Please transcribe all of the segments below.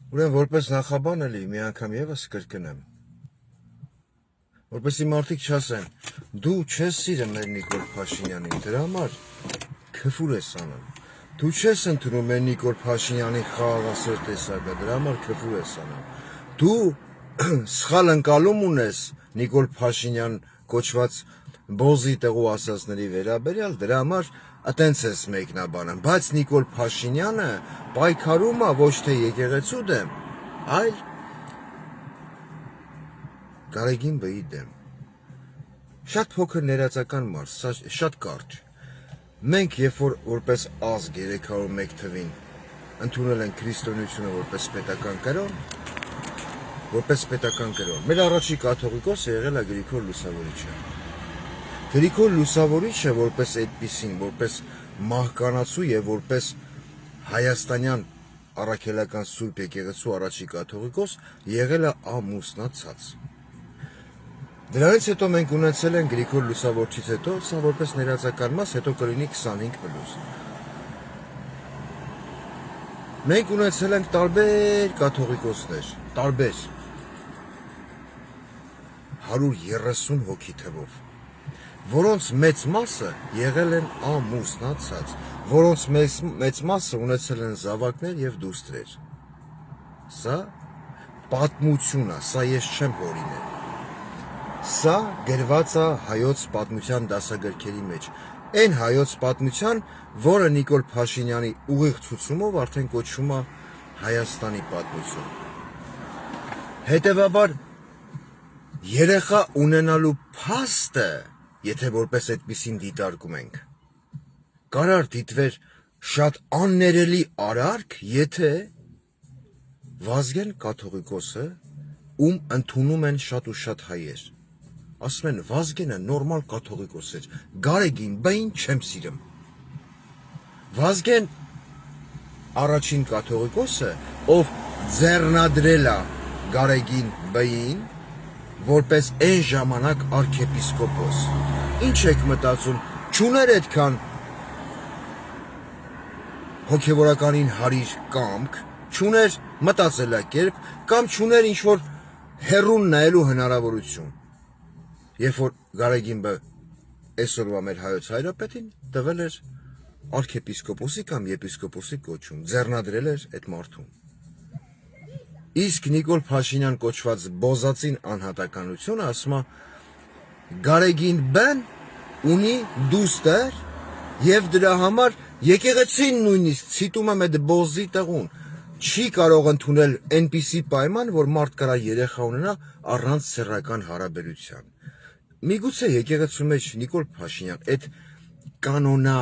Ուրեմն որպես նախաբան էլի մի անգամ եւս կրկնեմ, որպեսզի մարդիկ չասեն, դու չես սիրում մեր Նիկոլ Փաշինյանին, դրա համար քֆուր ես անում։ Դու չես ընդունում մեր Նիկոլ Փաշինյանի խաղաղասեր տեսակը, դրա համար քֆուր ես անում։ Դու սխալ ընկալում ունես Նիկոլ Փաշինյան կոչված բոզի տեղու ասածների վերաբերյալ, դրա համար այտենց ես մեկնաբանում, բայց Նիկոլ Փաշինյանը պայքարում է ոչ թե եկեղեցու դեմ, այլ Գարեգին Բ-ի դեմ։ Շատ փոքր ներածական մարդ, շատ կարճ։ Մենք երբ որ որպես ազգ 301 թվին ընդունել են քրիստոնեությունը որպես պետական կրոն, մեր առաջի կաթողիկոսը եղել է Գրիգոր Լուսավորիչը։ Գրիգոր Լուսավորիչը որպես այդպիսին, որպես մահկանացու եւ որպես հայաստանյան առաքելական Սուրբ եկեղեցու առաջի կաթողիկոս եղել է ամուսնացած։ Դրանից հետո մենք ունեցել ենք Գրիգոր Լուսավորչից հետո, սա որպես ներածական մաս, հետո կլինի 25+։ Մենք ունեցել ենք տարբեր կաթողիկոսներ, տարբեր 130 հոգի թվով, որոնց մեծ մասը եղել են ամուսնացած, որոնց մեծ մասը ունեցել են զավակներ եւ դուստրեր։ Սա պատմություն է, սա ես չեմ հորինել։ Սա գրված է հայոց պատմության դասագրքերի մեջ, այն հայոց պատմության, որը Նիկոլ Փաշինյանի ուղիղ ցուցումով արդեն կոչվում է Հայաստանի պատմություն։ Հետևաբար երեխա ունենալու փաստը, եթե որպես այդպեսին դիտարկում ենք, կարար դիտվեր շատ աններելի արարք, եթե Վազգեն կաթողիկոսը, ում ընդունում են շատ ու շատ հայեր, ասում են Վազգենը նորմալ կաթողիկոս էր, Գարեգին Բ-ին չեմ սիրում։ Վազգեն առաջին կաթողիկոսը, ով ձեռնադրել է Գարեգին Բ-ին որպես այն ժամանակ արքեպիսկոպոս։ Ինչ եք մտածում, չուներ այդքան հոգևորականին հարիր կամք, չուներ մտածելակերպ, կամ չուներ ինչ-որ հեռուն նայելու հնարավորություն։ Երբ որ Գարեգին Բ այսօրվա մեր հայոց հայրապետին տվել էր արքեպիսկոպոսի կամ եպիսկոպոսի կոչում, ձեռնադրել էր այդ մարդուն։ Իսկ Նիկոլ Փաշինյան կոչված բոզածին անհատականությունը ասում է Գարեգին Բ-ն ունի դուստր եւ դրա համար եկեղեցին նույնիսկ ցիտում է այդ բոզի տեղուն, չի կարող ընդունել այնպիսի պայման, որ մարդ կարա երեխա ունենա առանց սեռական հարաբերության։ Միգուցե եկեղեցու մեջ Նիկոլ Փաշինյան այդ կանոնա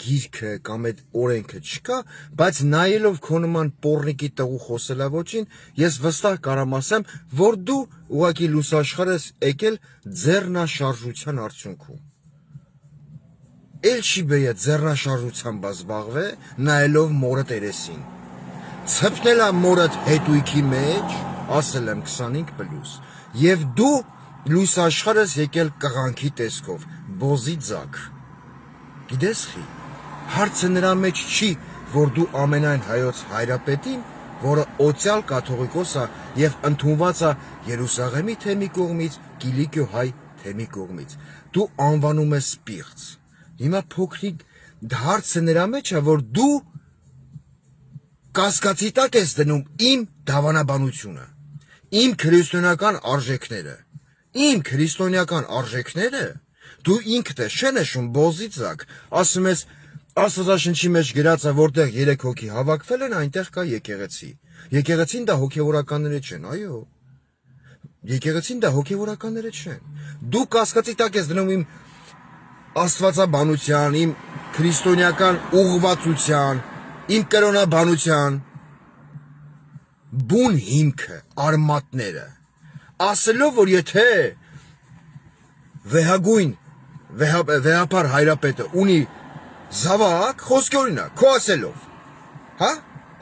գիրքը կամ այդ օրենքը չկա, բայց նայելով քո նման պոռնիկի տեղու խոսելավոճին, ես վստահ կարամ ասեմ, որ դու ուղղակի լուսաշխար ես եկել ձեռնաշարժության արդյունքում։ Էլ չի բեյը ձեռնաշարժությամբ զբաղվե, նայելով մորդ երեսին։ Ցպնել է մորդ հետույքի մեջ, ասել եմ 25+, եւ դու լուսաշխար ես եկել կղանքի տեսքով, բոզի ձակ։ Գիտես խի, հարցը նրա մեջ չի, որ դու ամենայն հայոց հայրապետին, որը օծյալ կաթողիկոս է եւ ընդունված է Երուսաղեմի թեմի կողմից, Կիլիկիո հայ թեմի կողմից, դու անվանում ես պիղծ։ Հիմա փոքրիկ հարցը նրա մեջ է, որ դու կասկածի տակ ես դնում իմ դավանաբանությունը, իմ քրիստոնեական արժեքները, դու ինքդ ես չեն նշում բոզի ձակ, ասում ես Աստվածաշնչի մեջ գրած է, որտեղ 3 հոգի հավաքվել են, այնտեղ կա եկեղեցի։ Եկեղեցին դա հոգևորականները չեն, այո։ Եկեղեցին դա հոգևորականները չեն։ Դու կասկածի տակ ես դնում իմ աստվածաբանության, իմ քրիստոնեական ուղղվածության, իմ կրոնաբանության բուն հիմքը, արմատները, ասելով, որ եթե վեհապար հայրապետը ունի զավակ, խոսքի օրինակ, քո ասելով, հա,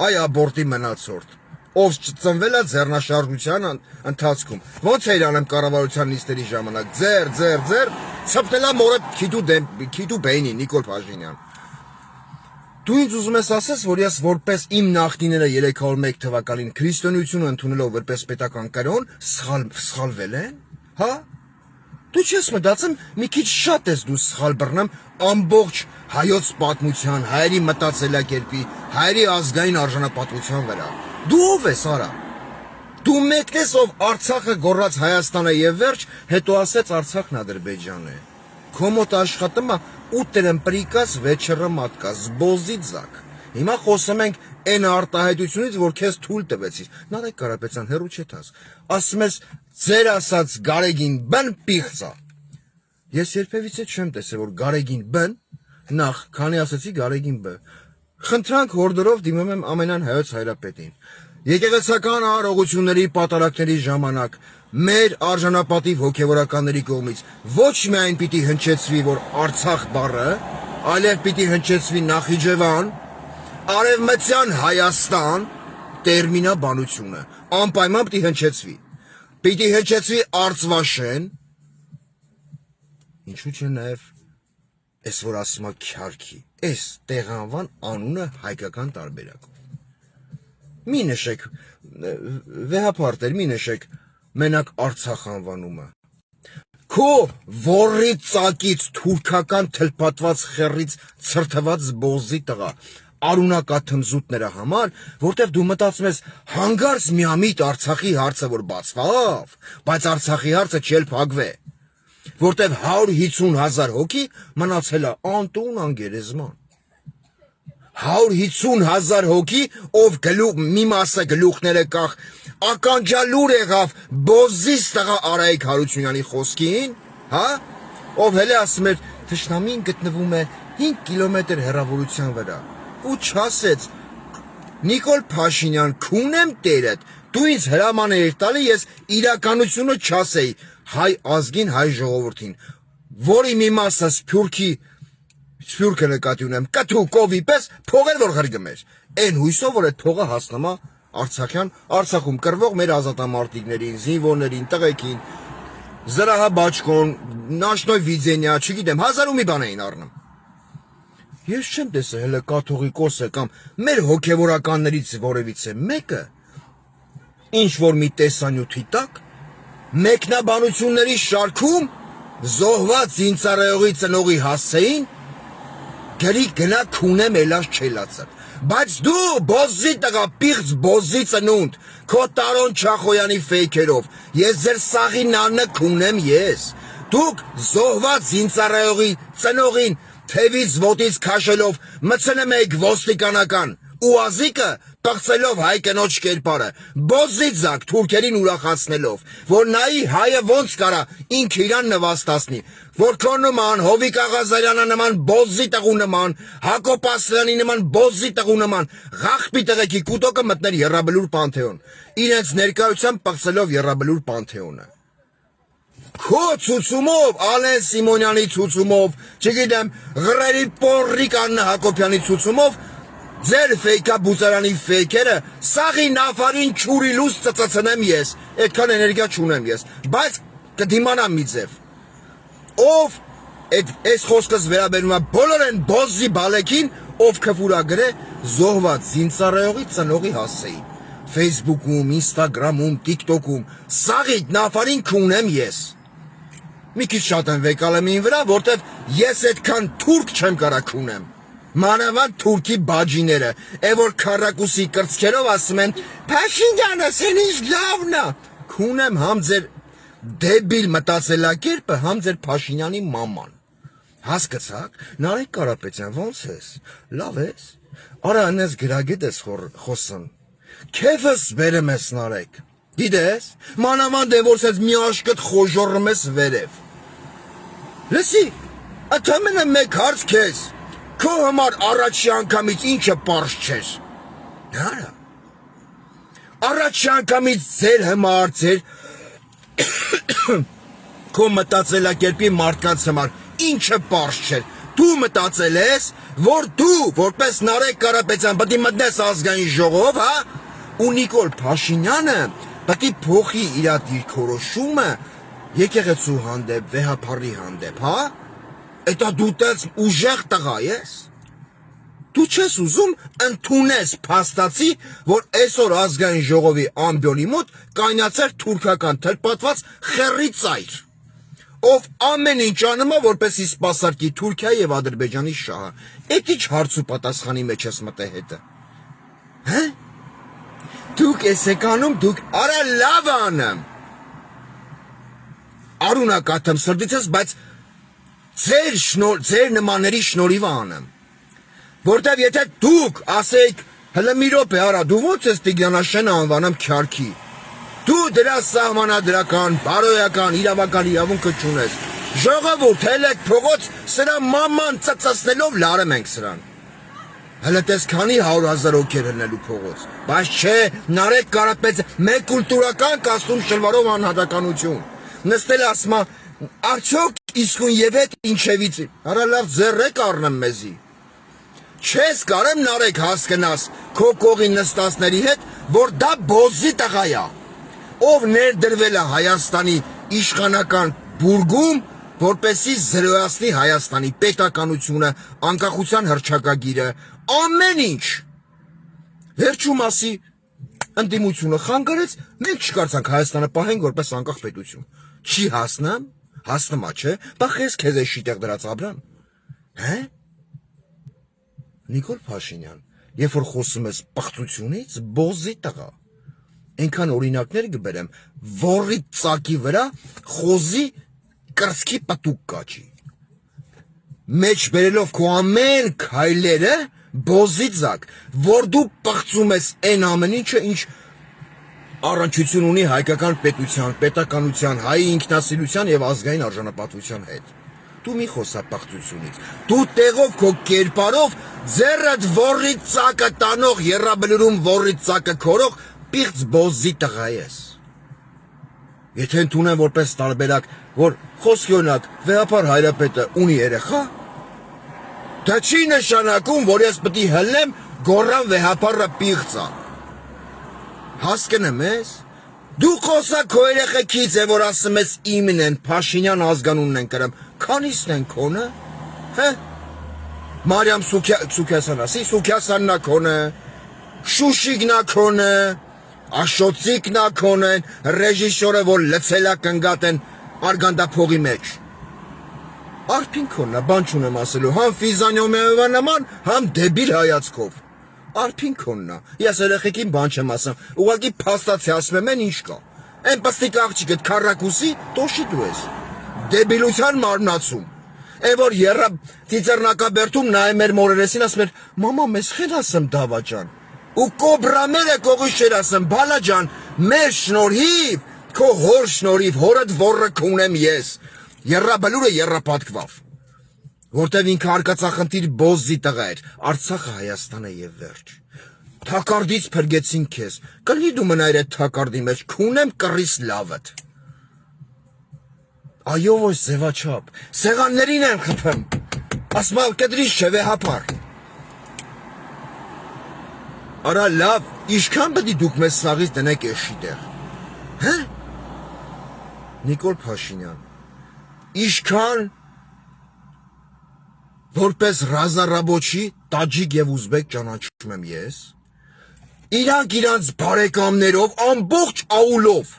այ աբորտի մնացորդ, ով ծնվել է ձեռնաշարժության ընթացքում, ոնց էր անեմ կառավարության նիստերի ժամանակ, ցպտելա մորը քիթու բեյնի, Նիկոլ Փաշինյան, Դու ինձ ուզում ես ասես, որ ես որպես իմ նախնիները 301 թվականին քրիստոնեությունը ընդունելով որպես պետական կրոն սխալվել են, հա? Դու չես մտածում, մի քիչ շատ ես դու սխալ բռնեմ ամբողջ հայոց պատմության, հայերի մտածելակերպի, հայերի ազգային արժանապատվության վրա։ Դու ով ես, արա։ Դու մեկն ես, ով Արցախը գոռաց Հայաստանը եւ վերջ, հետո ասեց Արցախն Ադրբեջան է։ Քո մոտ աշխատում է ուտերն պրիկաս վեճերը մատկաս, զբոզիձակ։ Հիմա խոսում ենք այն արտահայտությունից, որ քեզ թույլ տվեցի։ Նարեկ Կարապետյան հերո չետաս։ Ասում ես ձեր ասած Գարեգին բն պիղծա։ Ես երբևիցե չեմ տեսել, որ Գարեգին բն նախ, քանի ասացի Գարեգին բ։ Խնդրանք հորդորով դիմում եմ ամենան հայոց հայրապետին։ Եկեղեցական արարողությունների պատարակների ժամանակ մեր արժանապատիվ հոգևորականների կողմից ոչ միայն պիտի հնչեցվի, որ Արցախ բառը, այլև պիտի հնչեցվի Նախիջևան, Արևմտյան Հայաստան տերմինաբանությունը, անպայման պիտի հնչեցվի։ Պիտի հնչեցվի Արցվաշեն, ինչու՞ չէ նաև այս որ ասում է Քյարքի, այս տեղանվան անունը հայկական տարբերակով։ Մի նշեք, վեհապարտեր, մի նշեք, մենակ Արցախ անվանումը։ Քո ворի ծակից թուրքական թլպատված խեռից ցրթված բոզի տղա արունակաթմզուտները համար, որտեվ դու մտածում ես հանգարց միամիտ Արցախի հարցը որ բացվավ, բայց Արցախի հարցը չել փակվե, որտեվ 150,000 հոգի մնացել է անտուն անգերեզման։ 150,000 հոգի, ով մի մասը գլուխները կախ, ականջալուր եղավ բոզիս տղա Արայիկ Հարությունյանի խոսքին, հա, ով հելե ասում էր, թշնամին գտնվում է 5 կիլոմետր հեռավորության վրա, ու չասեց, Նիկոլ Փաշինյան, քունեմ տերդ, դու ինձ հրաման էիր տալի, ես իրականությունը չասեի հայ ազգին, հայ ժողովրդին, որի մի մասը Սփյուռքը նկատի ունեմ, կթու կովի պես փողեր որ ղրգմեր, այն հույսով, որ այդ փողը հասնում է Արցախում կրվող մեր ազատամարտիկներին, զինվորներին, տղեկին, Զրահաբաչկոն, Նաշնոյ Վիձենյա, չգիտեմ, 1000 ու մի բան էին առնում։ Ես չեմ տեսել հələ կաթողիկոսը կամ մեր հոգևորականներից որևիցե մեկը, ինչ որ մի տեսանյութի տակ, մեկնաբանությունների շարքում զոհված զինծառայողի ծնողի հասցեին գրի գնա քունեմ էլաս չելացը, բայց դու բոզի տղա պիղծ բոզի ծնունդ, քո Տարոն Չախոյանի ֆեյքերով, ես ձեր սաղի նանը քունեմ ես, դուք զոհված զինծառայողի ծնողին թևից ոտից քաշելով մցնում եք ոստիկանական, ուազիկը պղծելով հայ կնոջ կերպարը, բոզիձակ թուրքերին ուրախացնելով, որ նայի հայը ոնց կարա ինքը իրան նվաստացնի, որ քո նման, Հովիկ Աղազարյանը նման բոզի տղու նման, Հակոբ Ասլյանի նման բոզի տղու նման, ղախպի տղեկի կուտոկը մտներ Եռաբլուր Պանթեոն, իրենց ներկայությամբ պղծելով Եռաբլուր Պանթեոնը։ Քո ցուցումով, Ալեն Սիմոնյանի ցուցումով, չգիտեմ, Ղրերի Պորրիկ Աննա Հակոբյանի ցուցումով ձեր ֆեյքա բուծարանի ֆեյքերը սաղի նավարին չուրի լուս ծծծնեմ ես, այդքան էներգիա չունեմ ես, բայց կդիմանամ մի ձև, ով այս խոսքս վերաբերում է բոլոր են բոզի բալեքին, ով քվուրագրե զոհված զինծառայողի ծնողի հասցեին, Facebook-ում, Instagram-ում, TikTok-ում, սաղի նավարին քունեմ ես, մի քիչ շատ եմ վեկալեմ ին վրա, որտև ես այդքան թուրք չեմ կարա քունեմ, մանավանդ թուրքի բաջիները, որ քարակուսի կրծքերով ասում են, Փաշինյանը սեն ինչ լավն է, քունեմ համ ձեր դեբիլ մտածելակերպը, համ ձեր Փաշինյանի մաման, հասկացաք, Նարեկ Կարապետյան, ոնց ես, լավ ես, արա անես գրագետ ես խոսում, քեվս բերեմ ես Նարեկ, գիտես, մանավանդ որ սենց մի աշկտ խոժորում ես վերև, լսի, ատամենը մեկ հարց քեզ, քո համար առաջի անգամից ինչը պարզ չեր, նարա, առաջի անգամից ձեր համար, ձեր քո մտածելակերպի մարդկանց համար ինչը պարզ չէր, դու մտածել ես, որ դու, որպես Նարեկ Կարապետյան, պետք է մտնես ազգային ժողով, հա, ու Նիկոլ Փաշինյանը պետք է փոխի իր դիրքորոշումը եկեղեցու հանդեպ, վեհապարի հանդեպ, հա, էտա դու տես ուժեղ տղա ես, Դու չես ուզում ընդունես փաստացի, որ այսօր ազգային ժողովի ամբիոնի մոտ կայնացել թուրքական թրպատված խեռի ծայր, ով ամեն ինչ անում է, որպեսզի սպասարկի Թուրքիայի եւ Ադրբեջանի շահը։ Էդ ինչ հարց ու պատասխանի մեջ ես մտե հետը։ Հա՞։ Դուք եսեք անում, դուք արա լավ անեմ։ Արունակաթեմ սրտիցս, բայց ձեր նմանների շնորհիվ անեմ։ Որտեվ եթե դուք ասեիք, հələ մի րոպե արա, դու ո՞նց ես Տիգրանաշենը անվանում քյարքի։ Դու դրա սահմանադրական, բարոյական, իրավական իրավունքը չունես։ Ժողովուրդ, ելեք փողոց, սրա մաման ծծացնելով լարեմ ենք սրան։ Հələ տես քանի 100,000 հոգի հնելու փողոց։ Բայց չէ, Նարեկ Կարապետը մեկ կուլտուրական կասում շլվարով անհատականություն։ Նստել ասма, արդյոք իսկույն եւ այդ ինչևից։ Արա լավ ձեռեք առնեմ մեզի։ Չես կարեմ Նարեկ հասկնաս քո կողի նստածների հետ, որ դա բոզի տղա է, ով ներդրվել է Հայաստանի իշխանական բուրգում, որպեսզի զրոյացնի Հայաստանի պետականությունը, անկախության հռչակագիրը, ամեն ինչ։ Վերջում ասի ընդդիմությունը խանգարեց, մենք չկարծանք Հայաստանը պահենք որպես անկախ պետություն։ Չի հասնեմ, հասնումա չէ, բախես քեզ է շիտեղ դրած Աբրան։ Հե՞։ Նիկոլ Փաշինյան, երբ որ խոսում ես պղծությունից, բոզի տղա։ Այնքան օրինակներ կբերեմ, որի ծակի վրա խոզի կրծքի պտուկ կաճի։ Մեջ բերելով քո ամեն քայլերը բոզի ծակ, որ դու պղծում ես այն ամեն ինչը, ինչ առնչություն ունի հայկական պետության, պետականության, հայի ինքնասիրության եւ ազգային արժանապատվության հետ։ Դու մի խոսա պղծությունից։ Դու տեղով քո կերպարով ձեռդ ոռի ծակը տանող, երրաբլուրում ոռի ծակը քորող պիղծ բոզի տղա ես։ Եթե ընդունեմ որպես տարբերակ, որ խոսքի օրինակ վեհապար Հայրապետը ունի երեխա, դա չի նշանակում, որ ես պետք է հլնեմ գոռամ վեհապարը պիղծ է։ Հասկնեմ ես։ Դու խոսա քո երեխեքից է, որ ասում ես իմն են, Փաշինյան ազգանունն են կրեմ, քանիսն են քոնը, հե։ Մարիամ Սուքիասյան ասի, Սուքիասյանն է քոնը, Շուշիգն է քոնը, Աշոցիկն է քոնեն, ռեժիսորը, որ լցել է կնգատ են արգանդափողի մեջ։ Արփին քոնն է, բան չունեմ ասելու, համ Ֆիզանյոմեովա նման, համ դեբիլ հայացքով։ Արփին քոնն է, ես երեխեքին բան չեմ ասում, ուղղակի փաստացի ասում եմ, ինչ կա։ Այն պստիկ աղջիկդ քառակուսի տոշի դու ես։ Դեբիլության մարմնացում։ Այն որ երա ծիծեռնակաբերդում նայում էր մորերեսին, ասում էր, մամա, մեզ խեն ասեմ դավա ջան։ Ու կոբրամերը կողիշ էր ասում, բալա ջան, մեր շնորհիվ, քո հոր շնորհիվ, հորդ ոռը կունեմ ես։ Երրաբլուրը երրապատկվավ։ Որտև ինքը արկածախնդիր բոզի տղա էր, Արցախը Հայաստանը եւ վերջ։ Թակարդից փրկեցին քեզ, կլի դու մնայր այդ թակարդի մեջ, քունեմ կռիս լավդ։ Այո, ոչ ձևաչափ, սեղաններին են խփեմ, ասմալ կդրիշ չէ վեհապար։ Արա լավ, իշքան պետք է դուք մեզ սաղից տնեք էշի տեղ։ Հե՞։ Նիկոլ Փաշինյան, իշքան որպես ռազարաբոչի, տաջիկ եւ ուզբեկ ճանաչում եմ ես, իրանք իրանց բարեկամներով, ամբողջ աուլով,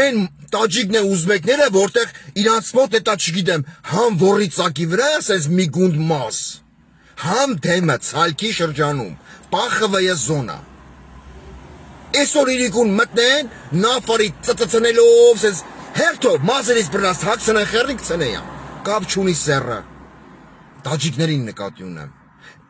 այն տաջիկն է ուզբեկները, որտեղ իրանց մոտ էտա չգիտեմ, համ ոռի ծակի վրա ասես մի գունդ մաս, համ դեմը ցալքի շրջանում, պախվը զոնա։ Այսօր իրիկուն մտնեն, նավարի ծծծնելով, սենց հերթով մազերից բրնաս հակցնեն խերնիկ ծնեյան, կապ չունի սեռը։ Տաջիկներին նկատի ունեմ,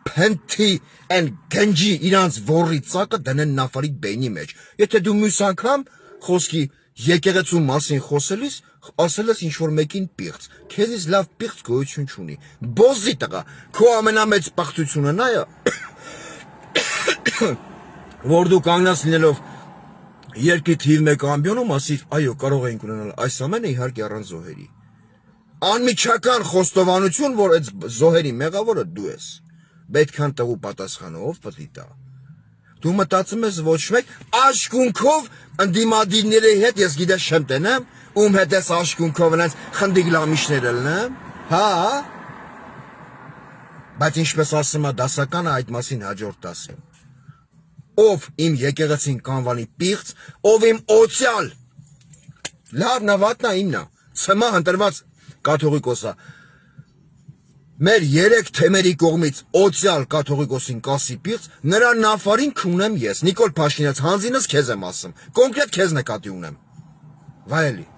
փնթի են գնջի իրանց ոռի ծակը դնեն նավարի բենի մեջ, եթե դու մյուս անգամ խոսքի եկեղեցու մասին խոսելիս, ասել ես ինչ-որ մեկին պիղծ, քեզից լավ պիղծ գոյություն չունի, բոզի տղա, քո ամենամեծ պղծությունը նա է, որ դու կանգնած լինելով երկրի թիվ 1 ամբիոնում ասիր, այո, կարող ենք ունենալ այս ամենը իհարկե առանց զոհերի։ Անմիջական խոստովանություն, որ այդ զոհերի մեղավորը դու ես, պետքան տղու պատասխանով պետք է տա։ Դու մտածում ես ոչ մեկ աշկունքով ընդդիմադիրների հետ ես գիտես չեմ տենեմ, ում հետ ես աշկունքով նրանց խնդիկ լամիշները լնեմ, հա։ Բայց ինչպես ասում է դասականը, այդ մասին հաջորդ դասում։ Ով իմ եկեղեցին կանվանի պիղծ, ով իմ օցիալ։ Լավ նավատնա իմնա, ցմա ընտրված կաթողիկոսա։ Մեր 3 թեմերի կողմից օցիալ կաթողիկոսին կասի պիղծ, նրա նավարին քունեմ ես, Նիկոլ Փաշինյաց հանձինս քեզ եմ ասում, կոնկրետ քեզ նկատի ունեմ։ Վայելի։